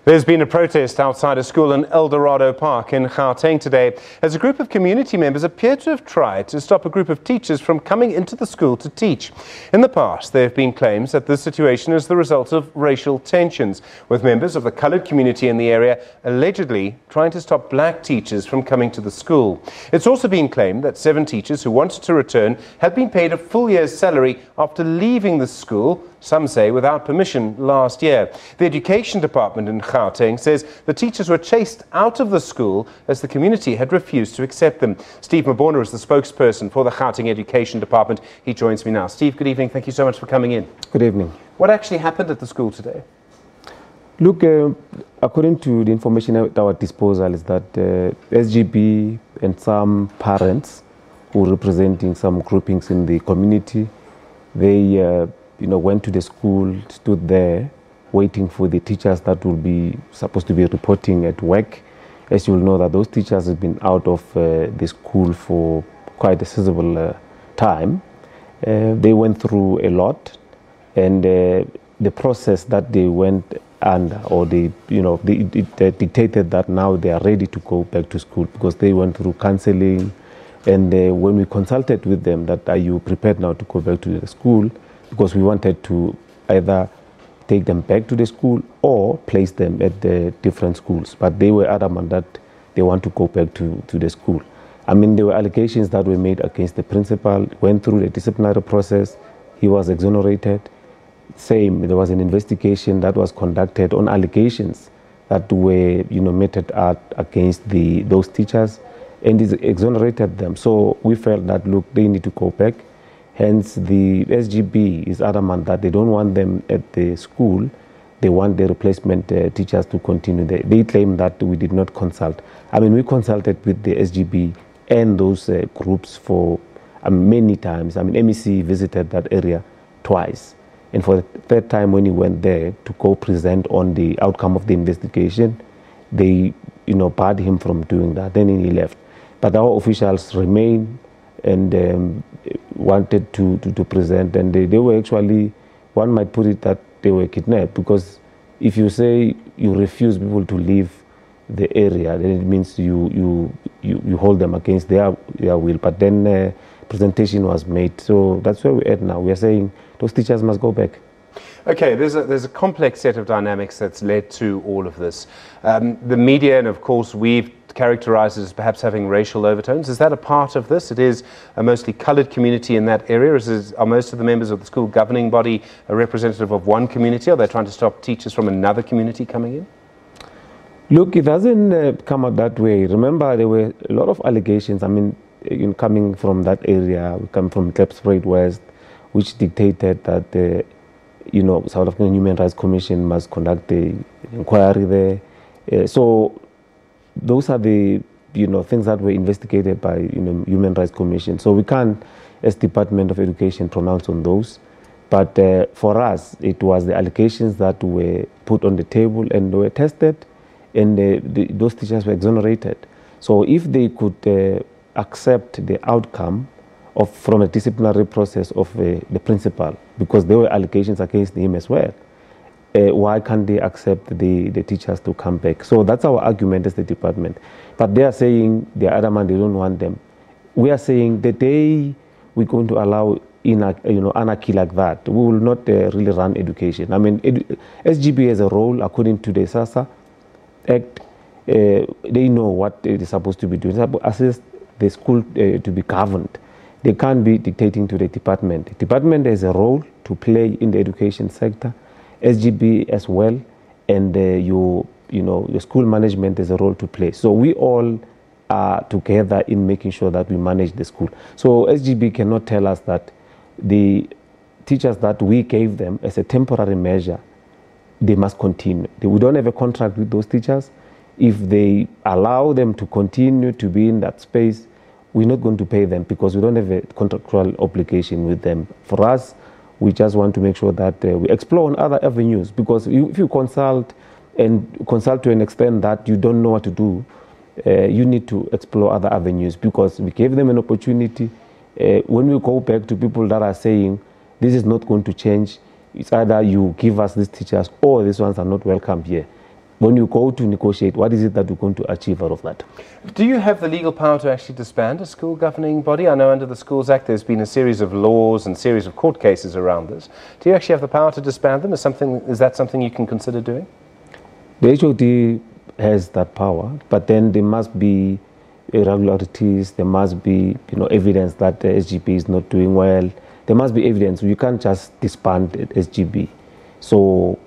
There's been a protest outside a school in Eldorado Park in Gauteng today as a group of community members appear to have tried to stop a group of teachers from coming into the school to teach. In the past, there have been claims that this situation is the result of racial tensions, with members of the coloured community in the area allegedly trying to stop black teachers from coming to the school. It's also been claimed that 7 teachers who wanted to return had been paid a full year's salary after leaving the school, some say without permission, last year. The Education Department in Gauteng says the teachers were chased out of the school as the community had refused to accept them. Steve Mabona is the spokesperson for the Gauteng Education Department. He joins me now. Steve, good evening. Thank you so much for coming in. Good evening. What actually happened at the school today? Look, according to the information at our disposal is that SGB and some parents who are representing some groupings in the community, they went to the school, stood there, waiting for the teachers that will be supposed to be reporting at work. As you will know, that those teachers have been out of the school for quite a sizable time. They went through a lot, and the process that they went under, or it dictated that now they are ready to go back to school because they went through counseling. And when we consulted with them, that are you prepared now to go back to the school? Because we wanted to either take them back to the school or place them at the different schools. But they were adamant that they want to go back to the school. I mean, there were allegations that were made against the principal, went through the disciplinary process, he was exonerated. Same, there was an investigation that was conducted on allegations that were meted out against those teachers, and is exonerated them. So we felt that, look, they need to go back. Hence, the SGB is adamant that they don't want them at the school. They want the replacement teachers to continue there. They claim that we did not consult. I mean, we consulted with the SGB and those groups for many times. I mean, MEC visited that area twice. And for the third time when he went there to go present on the outcome of the investigation, they, barred him from doing that. Then he left. But our officials remain and wanted to present, and they were actually, one might put it that they were kidnapped, because if you say you refuse people to leave the area, then it means you hold them against their will. But then presentation was made, so that's where we're at now. We are saying those teachers must go back. Okay, there's a complex set of dynamics that's led to all of this. The media, and of course we've characterized it as perhaps having racial overtones. Is that a part of this? It is a mostly coloured community in that area. Are most of the members of the school governing body a representative of one community? Are they trying to stop teachers from another community coming in? Look, it doesn't come out that way. Remember, there were a lot of allegations. I mean, coming from that area, we come from Klipspruit West, which dictated that the South African Human Rights Commission must conduct the inquiry there. So those are the things that were investigated by Human Rights Commission. So we can't, as Department of Education, pronounce on those. But for us, it was the allegations that were put on the table and were tested, and those teachers were exonerated. So if they could accept the outcome from a disciplinary process of the principal, because there were allegations against him as well, why can't they accept the teachers to come back? So that's our argument as the department. But they are saying, they are adamant, they don't want them. We are saying the day we're going to allow anarchy like that, we will not really run education. I mean, SGB has a role according to the SASA Act. They know what they're supposed to be doing. They're supposed to assist the school to be governed. They can't be dictating to the department. The department has a role to play in the education sector, SGB as well, and the school management has a role to play. So we all are together in making sure that we manage the school. So SGB cannot tell us that the teachers that we gave them as a temporary measure, they must continue. We don't have a contract with those teachers. If they allow them to continue to be in that space, we're not going to pay them because we don't have a contractual obligation with them. For us, we just want to make sure that we explore on other avenues, because if you consult to an extent that you don't know what to do, you need to explore other avenues, because we gave them an opportunity. When we go back to people that are saying this is not going to change, it's either you give us these teachers or these ones are not welcome here. when you go to negotiate, what is it that you're going to achieve out of that? Do you have the legal power to actually disband a school governing body? I know under the Schools Act there's been a series of laws and series of court cases around this. Do you actually have the power to disband them? Is that something you can consider doing? The HOD has that power, but then there must be irregularities, there must be evidence that the SGB is not doing well. There must be evidence. You can't just disband SGB. So,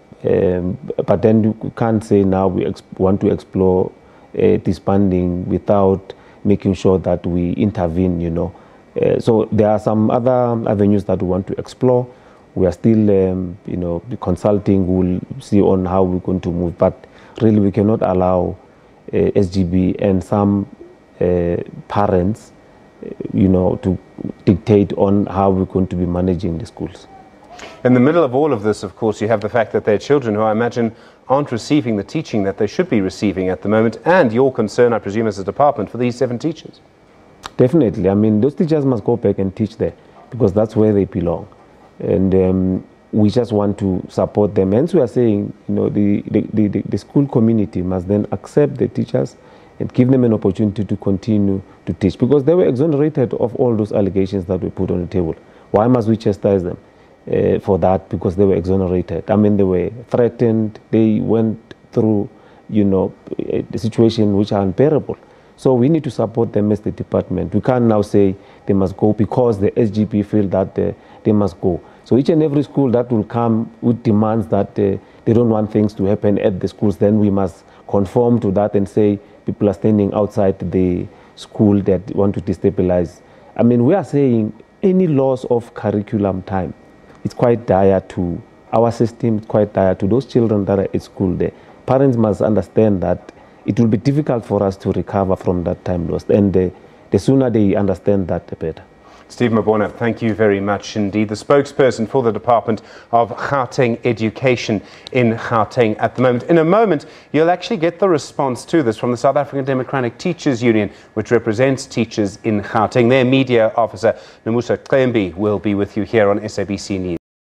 but then you can't say now we want to explore disbanding without making sure that we intervene, So there are some other avenues that we want to explore. We are still, consulting. We'll see on how we're going to move. But really, we cannot allow SGB and some parents, to dictate on how we're going to be managing the schools. In the middle of all of this, of course, you have the fact that there are children who I imagine aren't receiving the teaching that they should be receiving at the moment, and your concern, I presume, as a department for these 7 teachers. Definitely. I mean, those teachers must go back and teach there because that's where they belong. And we just want to support them. Hence, we are saying, the school community must then accept the teachers and give them an opportunity to continue to teach because they were exonerated of all those allegations that we put on the table. Why must we chastise them for that? Because they were exonerated. I mean, they were threatened. They went through, the situation which are unbearable. So we need to support them as the department. We can't now say they must go because the SGP feel that they must go. So each and every school that will come with demands that they don't want things to happen at the schools, then we must conform to that and say people are standing outside the school that want to destabilize. I mean, we are saying any loss of curriculum time, it's quite dire to our system, it's quite dire to those children that are at school there. Parents must understand that it will be difficult for us to recover from that time lost. And the sooner they understand that, the better. Steve Mabona, thank you very much indeed. The spokesperson for the Department of Gauteng Education in Gauteng at the moment. In a moment, you'll actually get the response to this from the South African Democratic Teachers Union, which represents teachers in Gauteng. Their media officer, Nomusa Klembi, will be with you here on SABC News.